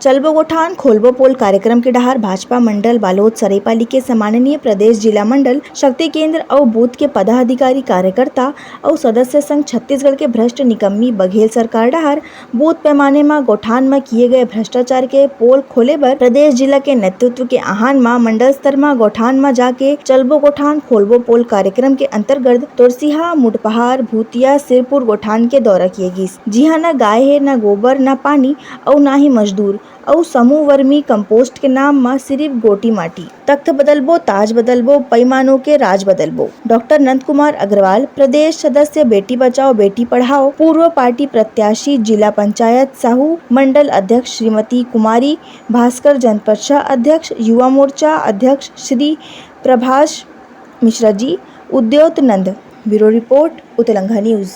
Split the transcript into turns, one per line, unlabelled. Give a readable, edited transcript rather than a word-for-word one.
चलबो गोठान खोलबो पोल कार्यक्रम के डहार भाजपा मंडल बालोद सरायपाली के सम्माननीय प्रदेश जिला मंडल शक्ति केंद्र और बूथ के पदाधिकारी कार्यकर्ता और सदस्य संघ छत्तीसगढ़ के भ्रष्ट निकम्मी बघेल सरकार डहार बूथ पैमाने में गोठान में किए गए भ्रष्टाचार के पोल खोले बर प्रदेश जिला के नेतृत्व के आह्वान में मंडल स्तर में गोठान में जाके चलबो गोठान खोलबो पोल कार्यक्रम के अंतर्गत तोरसिहा मुडपहाड़ भूतिया सिरपुर गोठान के दौरा किए गिस। जी हाँ, न गाय है, न गोबर, न पानी और न ही मजदूर और समूह वर्मी कंपोस्ट के नाम में सिर्फ गोटी माटी। तख्त बदलबो, ताज बदलबो, पैमानों के राज बदलबो। डॉक्टर नंद कुमार अग्रवाल, प्रदेश सदस्य बेटी बचाओ बेटी पढ़ाओ, पूर्व पार्टी प्रत्याशी, जिला पंचायत साहू, मंडल अध्यक्ष श्रीमती कुमारी भास्कर, जनपद अध्यक्ष, युवा मोर्चा अध्यक्ष Shri Prabhash Mishra ji, Udyot Nand. Bureau report, Utlangha news.